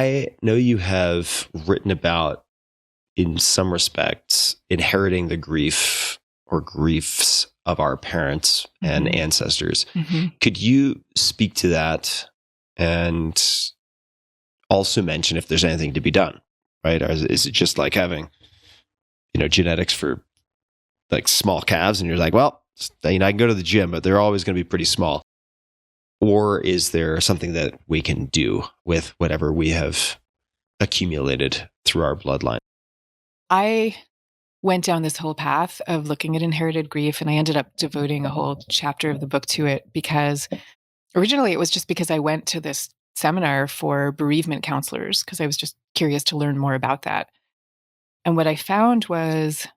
I know you have written about, in some respects, inheriting the grief or griefs of our parents and ancestors. Could you speak to that and also mention if there's anything to be done, right? Or is it just like having, genetics for like small calves and you're like, well, I can go to the gym, but they're always going to be pretty small? Or is there something that we can do with whatever we have accumulated through our bloodline? I went down this whole path of looking at inherited grief, and I ended up devoting a whole chapter of the book to it because originally it was just because I went to this seminar for bereavement counselors because I was just curious to learn more about that. And what I found was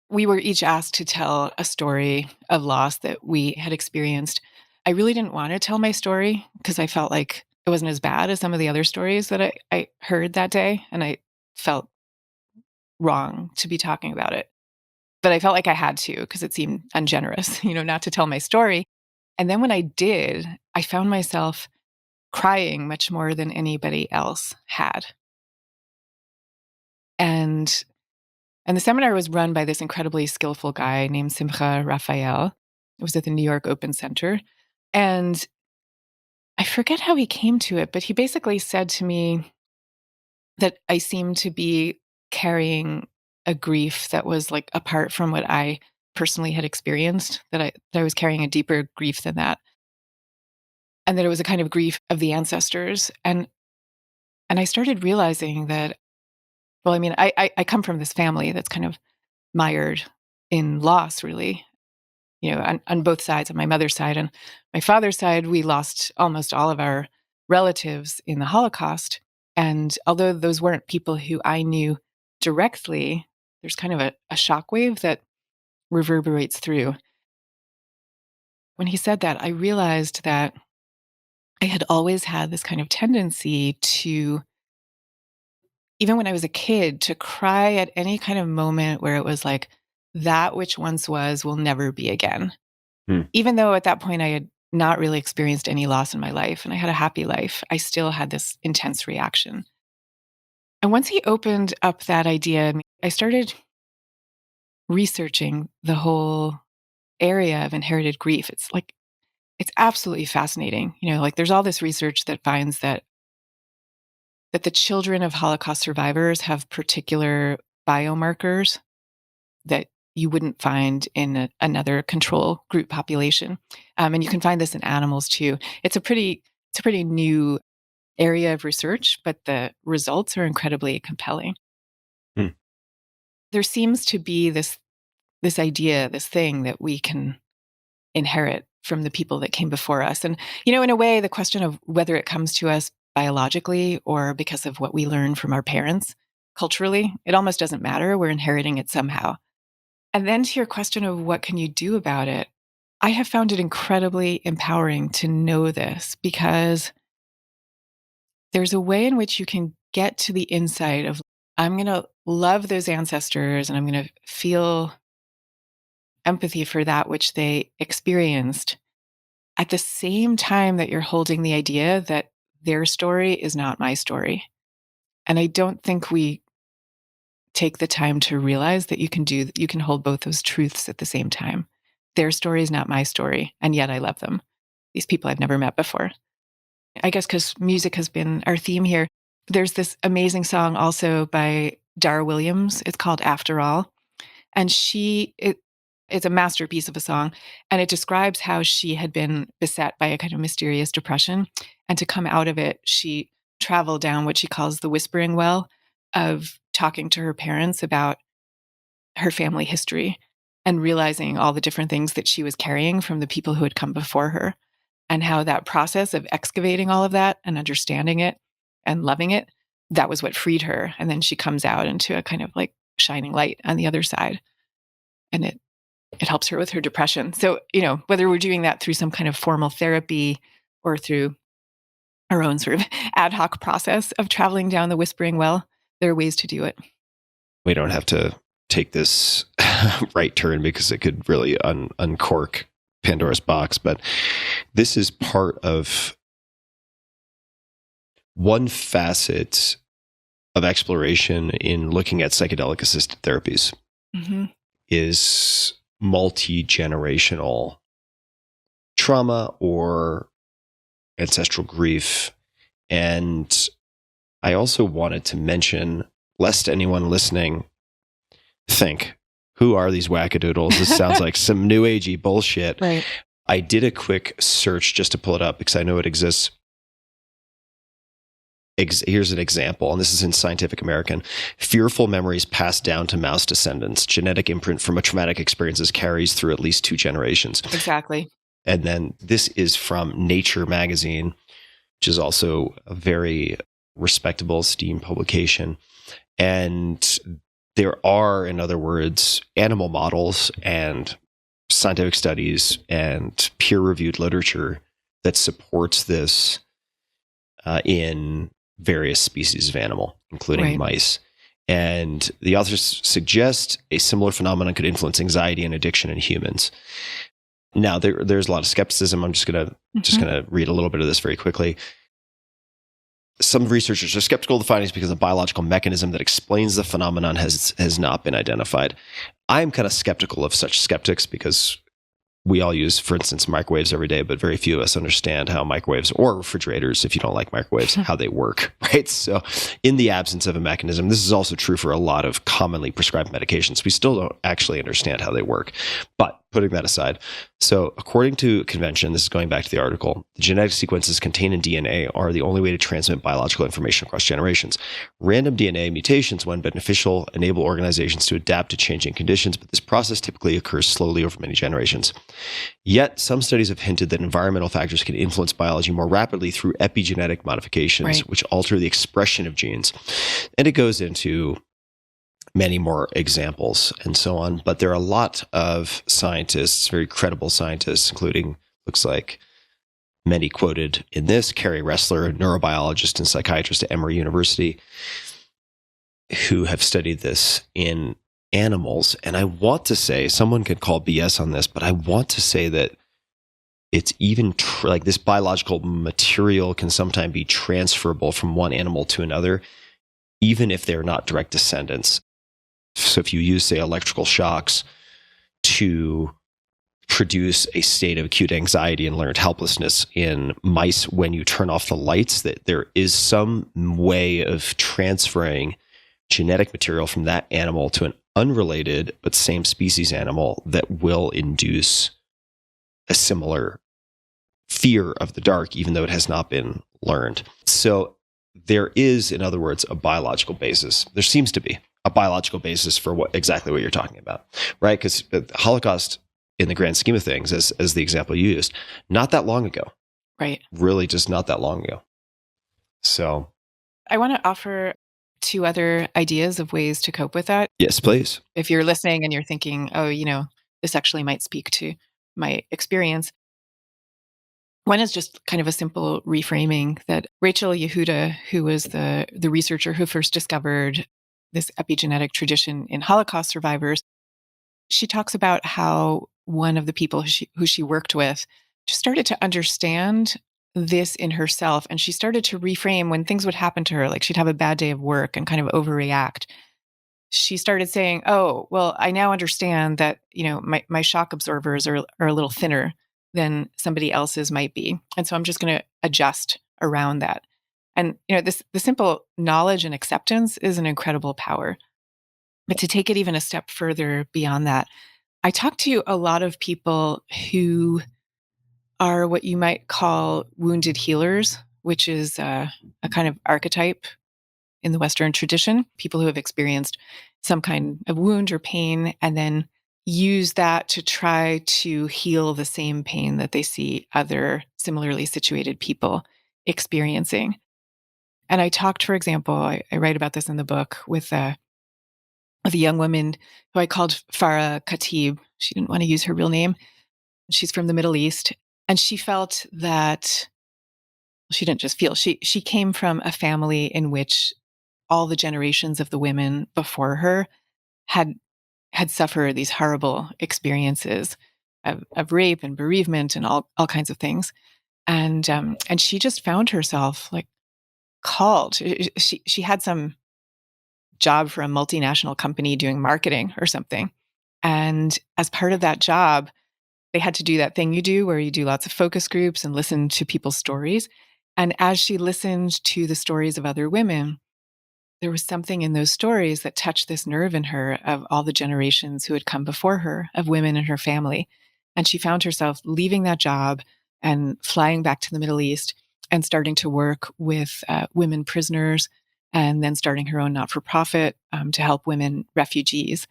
we were each asked to tell a story of loss that we had experienced. I really didn't want to tell my story because I felt like it wasn't as bad as some of the other stories that I heard that day, and I felt wrong to be talking about it. But I felt like I had to because it seemed ungenerous, not to tell my story. And then when I did, I found myself crying much more than anybody else had. And the seminar was run by this incredibly skillful guy named Simcha Raphael. It was at the New York Open Center. And I forget how he came to it, but he basically said to me that I seemed to be carrying a grief that was like apart from what I personally had experienced, that I was carrying a deeper grief than that. And that it was a kind of grief of the ancestors. And I started realizing that, well, I mean, I come from this family that's kind of mired in loss, really, on both sides, on my mother's side and my father's side. We lost almost all of our relatives in the Holocaust. And although those weren't people who I knew directly, there's kind of a shockwave that reverberates through. When he said that, I realized that I had always had this kind of tendency to, even when I was a kid, to cry at any kind of moment where it was like, that which once was will never be again. Even though at that point I had not really experienced any loss in my life and I had a happy life, I still had this intense reaction. And once he opened up that idea, I started researching the whole area of inherited grief. It's absolutely fascinating. There's all this research that finds that the children of Holocaust survivors have particular biomarkers that you wouldn't find in another control group population. And you can find this in animals too. It's a pretty new area of research, but the results are incredibly compelling. There seems to be this idea, this thing that we can inherit from the people that came before us. And, in a way, the question of whether it comes to us biologically or because of what we learn from our parents culturally, it almost doesn't matter. We're inheriting it somehow. And then to your question of what can you do about it, I have found it incredibly empowering to know this because there's a way in which you can get to the insight of, I'm going to love those ancestors and I'm going to feel empathy for that which they experienced at the same time that you're holding the idea that their story is not my story. And I don't think we take the time to realize that you can hold both those truths at the same time. Their story is not my story, and yet I love them. These people I've never met before. I guess because music has been our theme here. There's this amazing song also by Dara Williams. It's called After All. And it's a masterpiece of a song. And it describes how she had been beset by a kind of mysterious depression. And to come out of it, she traveled down what she calls the whispering well of talking to her parents about her family history and realizing all the different things that she was carrying from the people who had come before her, and how that process of excavating all of that and understanding it and loving it, that was what freed her. And then she comes out into a kind of like shining light on the other side. And it helps her with her depression. So, whether we're doing that through some kind of formal therapy or through our own sort of ad hoc process of traveling down the whispering well, there are ways to do it. We don't have to take this right turn because it could really uncork Pandora's box. But this is part of one facet of exploration in looking at psychedelic assisted therapies is multi-generational trauma or ancestral grief. And I also wanted to mention, lest anyone listening think, who are these wackadoodles? This sounds like some new agey bullshit. Right. I did a quick search just to pull it up because I know it exists. Here's an example, and this is in Scientific American. Fearful memories passed down to mouse descendants. Genetic imprint from a traumatic experiences carries through at least 2 generations. Exactly. And then this is from Nature magazine, which is also a very respectable, esteemed publication. And there are, in other words, animal models and scientific studies and peer-reviewed literature that supports this in various species of animal, including mice. And the authors suggest a similar phenomenon could influence anxiety and addiction in humans. Now, there's a lot of skepticism. I'm just gonna read a little bit of this very quickly. Some researchers are skeptical of the findings because a biological mechanism that explains the phenomenon has not been identified. I'm kind of skeptical of such skeptics because we all use, for instance, microwaves every day, but very few of us understand how microwaves, or refrigerators, if you don't like microwaves, how they work, right? So in the absence of a mechanism, this is also true for a lot of commonly prescribed medications. We still don't actually understand how they work. But putting that aside, so according to convention, this is going back to the article, the genetic sequences contained in DNA are the only way to transmit biological information across generations. Random DNA mutations, when beneficial, enable organizations to adapt to changing conditions, but this process typically occurs slowly over many generations. Yet, some studies have hinted that environmental factors can influence biology more rapidly through epigenetic modifications, which alter the expression of genes. And it goes into many more examples and so on. But there are a lot of scientists, very credible scientists, including, looks like, many quoted in this, Carrie Ressler, a neurobiologist and psychiatrist at Emory University, who have studied this in animals. And I want to say, someone could call BS on this, but I want to say that it's even like this biological material can sometimes be transferable from one animal to another, even if they're not direct descendants. So if you use, say, electrical shocks to produce a state of acute anxiety and learned helplessness in mice when you turn off the lights, that there is some way of transferring genetic material from that animal to an unrelated but same species animal that will induce a similar fear of the dark, even though it has not been learned. So there is, in other words, a biological basis. There seems to be a biological basis for exactly what you're talking about, right? Because the Holocaust, in the grand scheme of things, as the example you used, not that long ago. Right. Really just not that long ago. So I want to offer 2 other ideas of ways to cope with that. Yes, please. If you're listening and you're thinking, oh, this actually might speak to my experience. One is just kind of a simple reframing that Rachel Yehuda, who was the researcher who first discovered this epigenetic tradition in Holocaust survivors, she talks about how one of the people who she worked with just started to understand this in herself. And she started to reframe when things would happen to her, like she'd have a bad day of work and kind of overreact. She started saying, oh, well, I now understand that, my shock absorbers are a little thinner than somebody else's might be. And so I'm just going to adjust around that. And, the simple knowledge and acceptance is an incredible power. But to take it even a step further beyond that, I talk to a lot of people who are what you might call wounded healers, which is a kind of archetype in the Western tradition, people who have experienced some kind of wound or pain and then use that to try to heal the same pain that they see other similarly situated people experiencing. And I talked, for example, I write about this in the book with a young woman who I called Farah Khatib. She didn't want to use her real name. She's from the Middle East. And she felt that, she didn't just feel, she came from a family in which all the generations of the women before her had suffered these horrible experiences of rape and bereavement and all kinds of things. And she just found herself like called. She had some job for a multinational company doing marketing or something. And as part of that job, they had to do that thing you do where you do lots of focus groups and listen to people's stories. And as she listened to the stories of other women, there was something in those stories that touched this nerve in her of all the generations who had come before her, of women in her family. And she found herself leaving that job and flying back to the Middle East and starting to work with women prisoners, and then starting her own not-for-profit to help women refugees.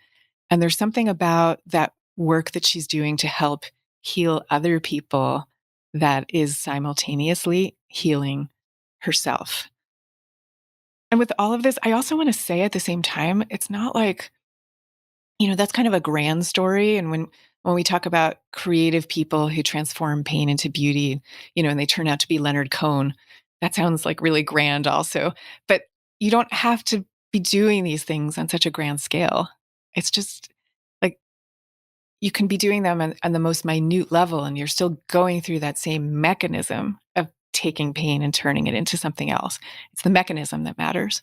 And there's something about that work that she's doing to help heal other people that is simultaneously healing herself. And with all of this, I also want to say at the same time, it's not like, that's kind of a grand story. And when we talk about creative people who transform pain into beauty, and they turn out to be Leonard Cohen, that sounds like really grand also. But you don't have to be doing these things on such a grand scale. It's just like you can be doing them on the most minute level, and you're still going through that same mechanism of taking pain and turning it into something else. It's the mechanism that matters.